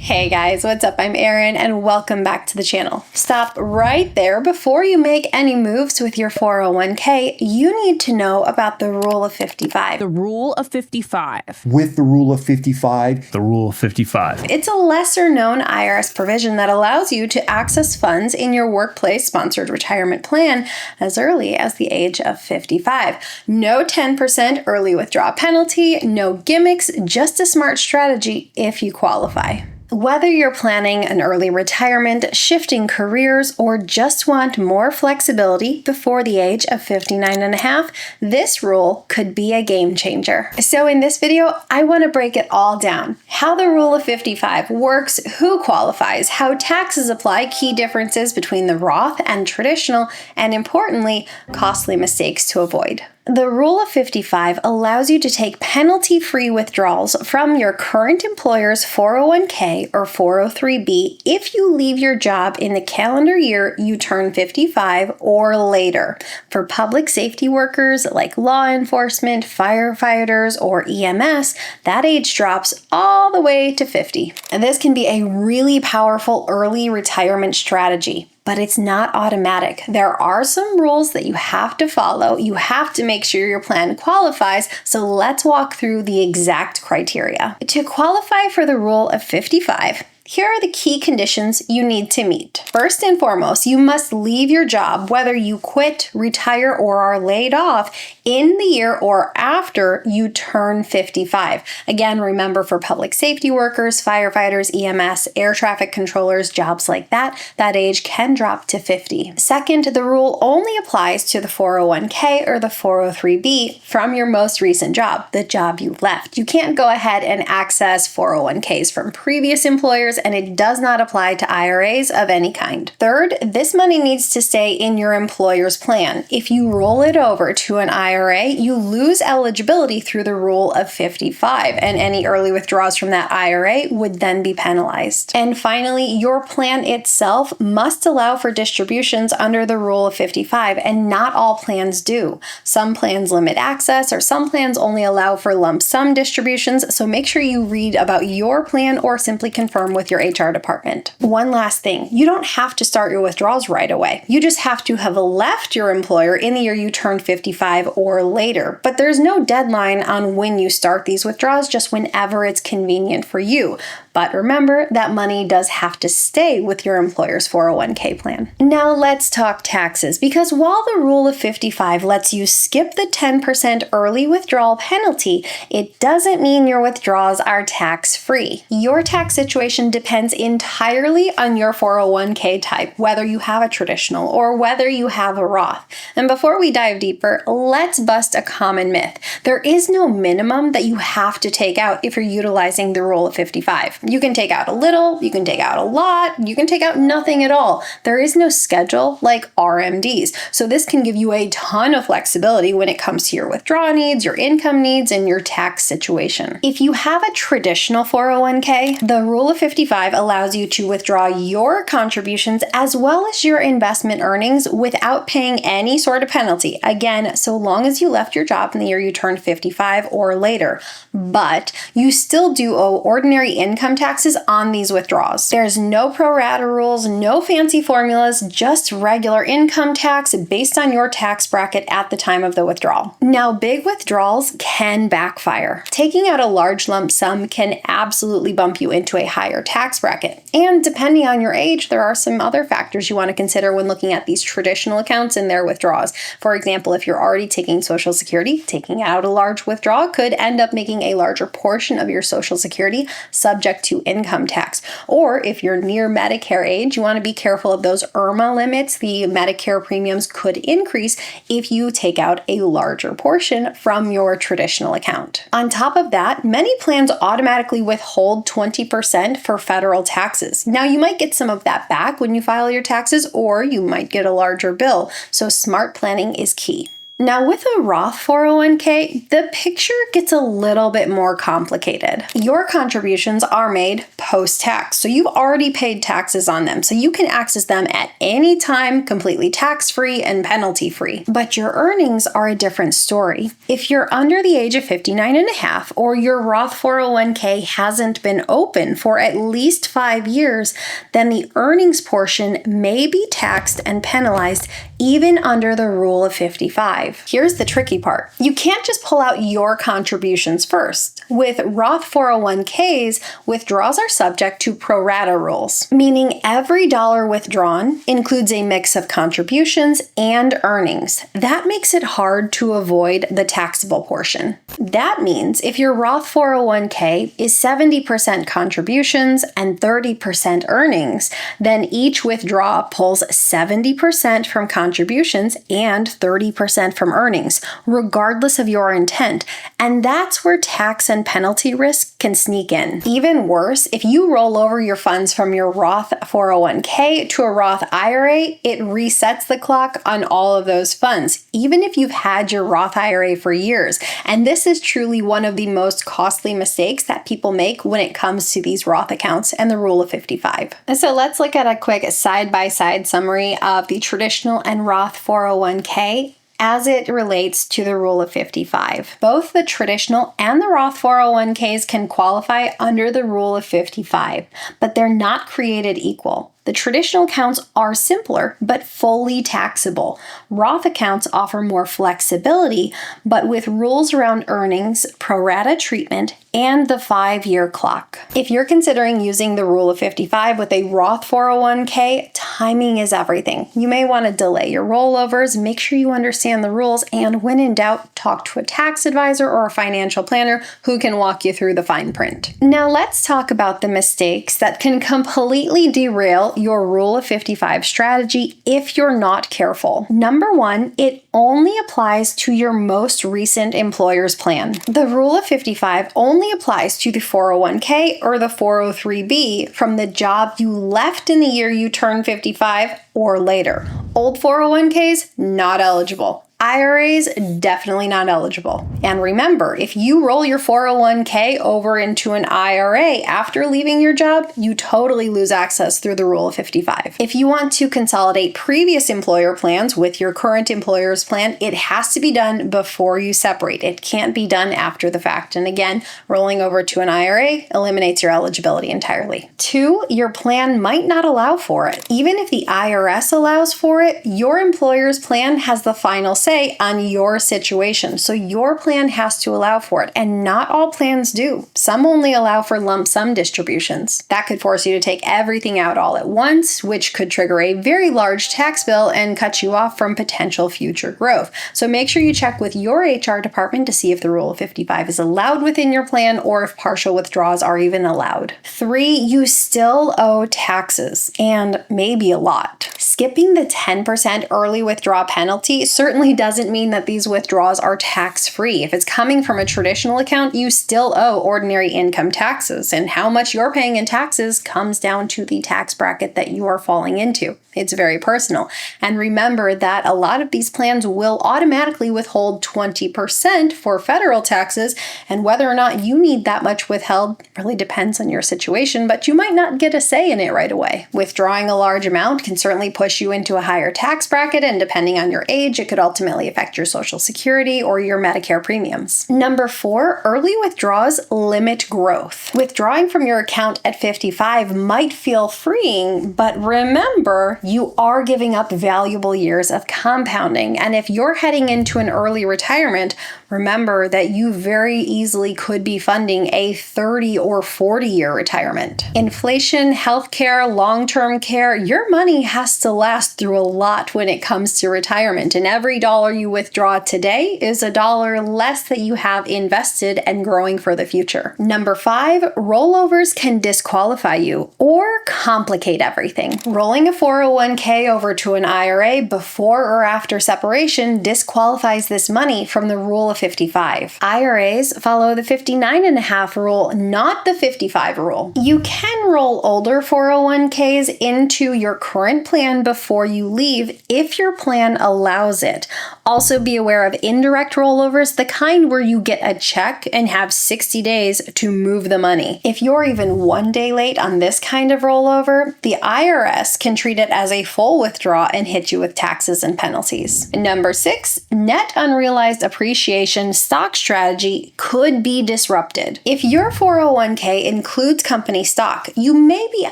Hey guys, what's up? I'm Erin and welcome back to the channel. Stop right there. Before you make any moves with your 401k, you need to know about the Rule of 55. The Rule of 55. With the Rule of 55. The Rule of 55. It's a lesser known IRS provision that allows you to access funds in your workplace sponsored retirement plan as early as the age of 55. No 10% early withdrawal penalty, no gimmicks, just a smart strategy if you qualify. Whether you're planning an early retirement, shifting careers, or just want more flexibility before the age of 59 and a half, this rule could be a game changer. So in this video, I want to break it all down. How the Rule of 55 works, who qualifies, how taxes apply, key differences between the Roth and traditional, and importantly, costly mistakes to avoid. The Rule of 55 allows you to take penalty-free withdrawals from your current employer's 401k or 403b if you leave your job in the calendar year you turn 55 or later. For public safety workers like law enforcement, firefighters, or EMS, that age drops all the way to 50. And this can be a really powerful early retirement strategy. But it's not automatic. There are some rules that you have to follow. You have to make sure your plan qualifies, so let's walk through the exact criteria. To qualify for the Rule of 55, here are the key conditions you need to meet. First and foremost, you must leave your job, whether you quit, retire, or are laid off, in the year or after you turn 55. Again, remember, for public safety workers, firefighters, EMS, air traffic controllers, jobs like that age can drop to 50. Second, the rule only applies to the 401k or the 403b from your most recent job, the job you left. You can't go ahead and access 401ks from previous employers, and it does not apply to IRAs of any kind. Third, this money needs to stay in your employer's plan. If you roll it over to an IRA, you lose eligibility through the Rule of 55, and any early withdrawals from that IRA would then be penalized. And finally, your plan itself must allow for distributions under the Rule of 55, and not all plans do. Some plans limit access, or some plans only allow for lump sum distributions, so make sure you read about your plan or simply confirm with your HR department. One last thing, you don't have to start your withdrawals right away. You just have to have left your employer in the year you turn 55 or later. But there's no deadline on when you start these withdrawals, just whenever it's convenient for you. But remember, that money does have to stay with your employer's 401k plan. Now let's talk taxes, because while the Rule of 55 lets you skip the 10% early withdrawal penalty, it doesn't mean your withdrawals are tax-free. Your tax situation depends entirely on your 401k type, whether you have a traditional or whether you have a Roth. And before we dive deeper, let's bust a common myth. There is no minimum that you have to take out if you're utilizing the Rule of 55. You can take out a little, you can take out a lot, you can take out nothing at all. There is no schedule like RMDs. So this can give you a ton of flexibility when it comes to your withdrawal needs, your income needs, and your tax situation. If you have a traditional 401k, the Rule of 55 allows you to withdraw your contributions as well as your investment earnings without paying any sort of penalty. Again, so long as you left your job in the year you turned 55 or later. But you still do owe ordinary income taxes on these withdrawals. There's no pro rata rules, no fancy formulas, just regular income tax based on your tax bracket at the time of the withdrawal. Now, big withdrawals can backfire. Taking out a large lump sum can absolutely bump you into a higher tax bracket. And depending on your age, there are some other factors you want to consider when looking at these traditional accounts and their withdrawals. For example, if you're already taking Social Security, taking out a large withdrawal could end up making a larger portion of your Social Security subject to income tax. Or if you're near Medicare age, you want to be careful of those IRMA limits. The Medicare premiums could increase if you take out a larger portion from your traditional account. On top of that, many plans automatically withhold 20% for federal taxes. Now, you might get some of that back when you file your taxes, or you might get a larger bill. So smart planning is key. Now, with a Roth 401k, the picture gets a little bit more complicated. Your contributions are made post-tax, so you've already paid taxes on them, so you can access them at any time, completely tax-free and penalty-free. But your earnings are a different story. If you're under the age of 59 and a half, or your Roth 401k hasn't been open for at least 5 years, then the earnings portion may be taxed and penalized even under the rule of 55. Here's the tricky part. You can't just pull out your contributions first. With Roth 401ks, withdrawals are subject to pro rata rules, meaning every dollar withdrawn includes a mix of contributions and earnings. That makes it hard to avoid the taxable portion. That means if your Roth 401k is 70% contributions and 30% earnings, then each withdrawal pulls 70% from contributions and 30% from earnings, regardless of your intent. And that's where tax and penalty risk can sneak in. Even worse, if you roll over your funds from your Roth 401k to a Roth IRA, it resets the clock on all of those funds, even if you've had your Roth IRA for years. And this is truly one of the most costly mistakes that people make when it comes to these Roth accounts and the rule of 55. So let's look at a quick side-by-side summary of the traditional and Roth 401k as it relates to the rule of 55. Both the traditional and the Roth 401ks can qualify under the rule of 55, but they're not created equal. The traditional accounts are simpler, but fully taxable. Roth accounts offer more flexibility, but with rules around earnings, pro rata treatment, and the 5-year clock. If you're considering using the rule of 55 with a Roth 401k, timing is everything. You may want to delay your rollovers, make sure you understand the rules, and when in doubt, talk to a tax advisor or a financial planner who can walk you through the fine print. Now let's talk about the mistakes that can completely derail your rule of 55 strategy if you're not careful. Number 1, it only applies to your most recent employer's plan. The rule of 55 only applies to the 401k or the 403b from the job you left in the year you turned 55 or later. Old 401ks, not eligible. IRAs, definitely not eligible. And remember, if you roll your 401k over into an IRA after leaving your job, you totally lose access through the rule of 55. If you want to consolidate previous employer plans with your current employer's plan, it has to be done before you separate. It can't be done after the fact. And again, rolling over to an IRA eliminates your eligibility entirely. 2, your plan might not allow for it. Even if the IRS allows for it, your employer's plan has the final say on your situation. So your plan has to allow for it, and not all plans do. Some only allow for lump sum distributions. That could force you to take everything out all at once, which could trigger a very large tax bill and cut you off from potential future growth. So make sure you check with your HR department to see if the rule of 55 is allowed within your plan or if partial withdrawals are even allowed. 3, you still owe taxes, and maybe a lot. Skipping the 10% early withdrawal penalty certainly doesn't mean that these withdrawals are tax-free. If it's coming from a traditional account, you still owe ordinary income taxes, and how much you're paying in taxes comes down to the tax bracket that you are falling into. It's very personal. And remember that a lot of these plans will automatically withhold 20% for federal taxes, and whether or not you need that much withheld really depends on your situation, but you might not get a say in it right away. Withdrawing a large amount can certainly push you into a higher tax bracket, and depending on your age, it could ultimately affect your Social Security or your Medicare premiums. Number 4, early withdrawals limit growth. Withdrawing from your account at 55 might feel freeing, but remember, you are giving up valuable years of compounding. And if you're heading into an early retirement, remember that you very easily could be funding a 30 or 40-year retirement. Inflation, healthcare, long-term care, your money has to last through a lot when it comes to retirement. And every dollar you withdraw today is a dollar less that you have invested and growing for the future. Number 5, rollovers can disqualify you or complicate everything. Rolling a 401k over to an IRA before or after separation disqualifies this money from the rule of 55. IRAs follow the 59.5 rule, not the 55 rule. You can roll older 401ks into your current plan before you leave if your plan allows it, Also be aware of indirect rollovers, the kind where you get a check and have 60 days to move the money. If you're even 1 day late on this kind of rollover, the IRS can treat it as a full withdrawal and hit you with taxes and penalties. Number 6, net unrealized appreciation stock strategy could be disrupted. If your 401k includes company stock, you may be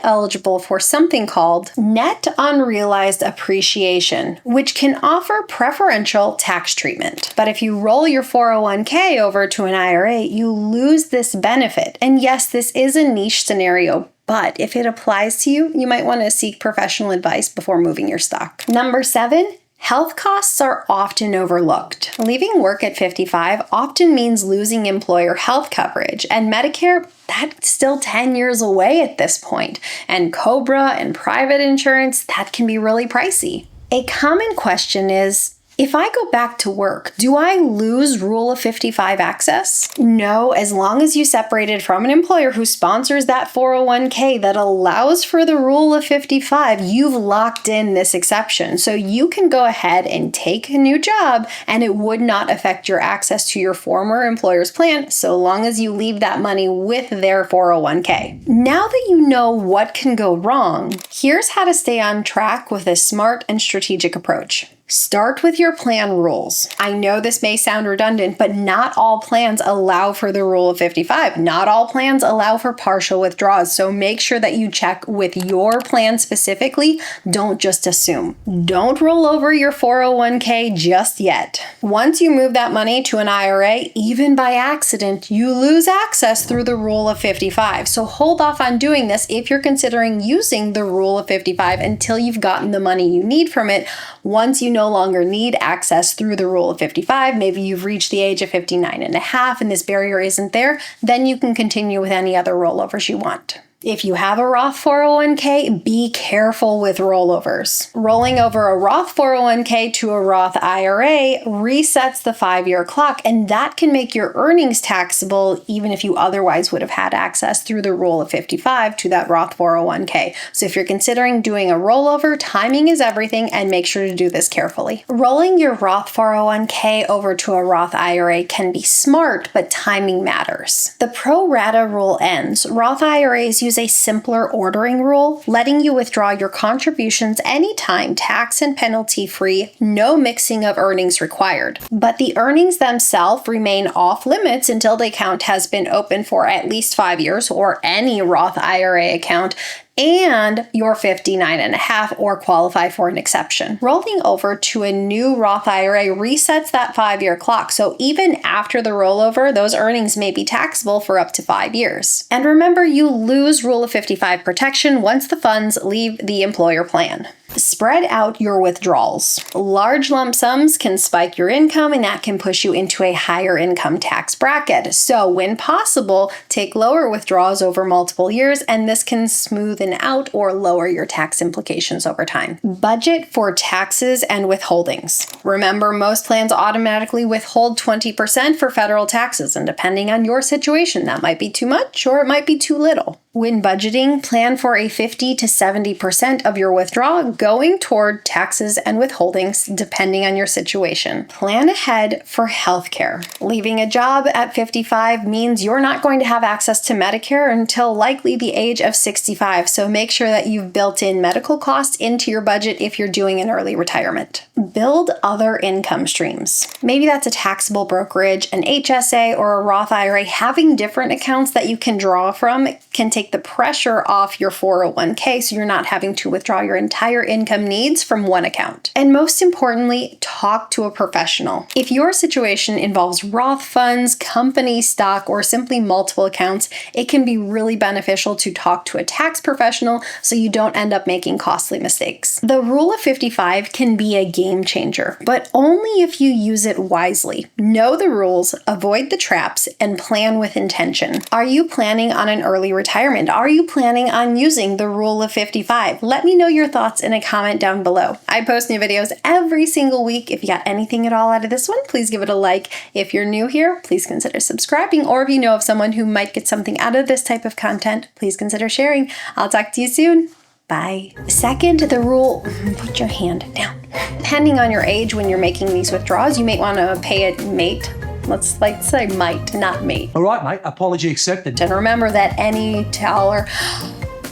eligible for something called net unrealized appreciation, which can offer preferential tax treatment. But if you roll your 401k over to an IRA, you lose this benefit. And yes, this is a niche scenario, but if it applies to you, you might want to seek professional advice before moving your stock. Number 7, health costs are often overlooked. Leaving work at 55 often means losing employer health coverage, and Medicare, that's still 10 years away at this point. And COBRA and private insurance, that can be really pricey. A common question is, if I go back to work, do I lose Rule of 55 access? No, as long as you separated from an employer who sponsors that 401k that allows for the Rule of 55, you've locked in this exception. So you can go ahead and take a new job and it would not affect your access to your former employer's plan so long as you leave that money with their 401k. Now that you know what can go wrong, here's how to stay on track with a smart and strategic approach. Start with your plan rules. I know this may sound redundant, but not all plans allow for the Rule of 55. Not all plans allow for partial withdrawals, so make sure that you check with your plan specifically. Don't just assume. Don't roll over your 401k just yet. Once you move that money to an IRA, even by accident, you lose access through the Rule of 55. So hold off on doing this if you're considering using the Rule of 55 until you've gotten the money you need from it. Once you no longer need access through the Rule of 55, maybe you've reached the age of 59 and a half and this barrier isn't there, then you can continue with any other rollovers you want. If you have a Roth 401k, be careful with rollovers. Rolling over a Roth 401k to a Roth IRA resets the 5-year clock, and that can make your earnings taxable even if you otherwise would have had access through the Rule of 55 to that Roth 401k. So if you're considering doing a rollover, timing is everything, and make sure to do this carefully. Rolling your Roth 401k over to a Roth IRA can be smart, but timing matters. The pro rata rule ends. Roth IRAs use a simpler ordering rule, letting you withdraw your contributions anytime, tax and penalty free, no mixing of earnings required. But the earnings themselves remain off limits until the account has been open for at least 5 years, or any Roth IRA account, and you're 59 and a half or qualify for an exception. Rolling over to a new Roth IRA resets that 5-year clock, so even after the rollover, those earnings may be taxable for up to 5 years. And remember, you lose Rule of 55 protection once the funds leave the employer plan. Spread out your withdrawals. Large lump sums can spike your income, and that can push you into a higher income tax bracket. So when possible, take lower withdrawals over multiple years, and this can smoothen out or lower your tax implications over time. Budget for taxes and withholdings. Remember, most plans automatically withhold 20% for federal taxes, and depending on your situation, that might be too much or it might be too little. When budgeting, plan for a 50 to 70% of your withdrawal going toward taxes and withholdings, depending on your situation. Plan ahead for healthcare. Leaving a job at 55 means you're not going to have access to Medicare until likely the age of 65, so make sure that you've built in medical costs into your budget if you're doing an early retirement. Build other income streams. Maybe that's a taxable brokerage, an HSA, or a Roth IRA. Having different accounts that you can draw from can take the pressure off your 401k so you're not having to withdraw your entire income needs from one account. And most importantly, talk to a professional. If your situation involves Roth funds, company stock, or simply multiple accounts, it can be really beneficial to talk to a tax professional so you don't end up making costly mistakes. The Rule of 55 can be a game changer, but only if you use it wisely. Know the rules, avoid the traps, and plan with intention. Are you planning on an early retirement? Are you planning on using the Rule of 55? Let me know your thoughts in a comment down below. I post new videos every single week. If you got anything at all out of this one, please give it a like. If you're new here, please consider subscribing, or if you know of someone who might get something out of this type of content, please consider sharing. I'll talk to you soon. Bye. Second, the rule, put your hand down. Depending on your age when you're making these withdrawals, you may want to pay it mate. Let's say might, not mate. All right, mate. Apology accepted. And remember that any dollar,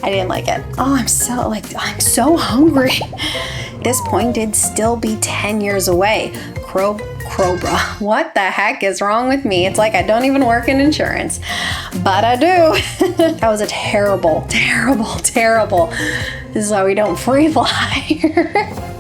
I didn't like it. Oh, I'm so hungry. This point did still be 10 years away. Crowbra. What the heck is wrong with me? It's like I don't even work in insurance, but I do. That was a terrible. This is why we don't free fly.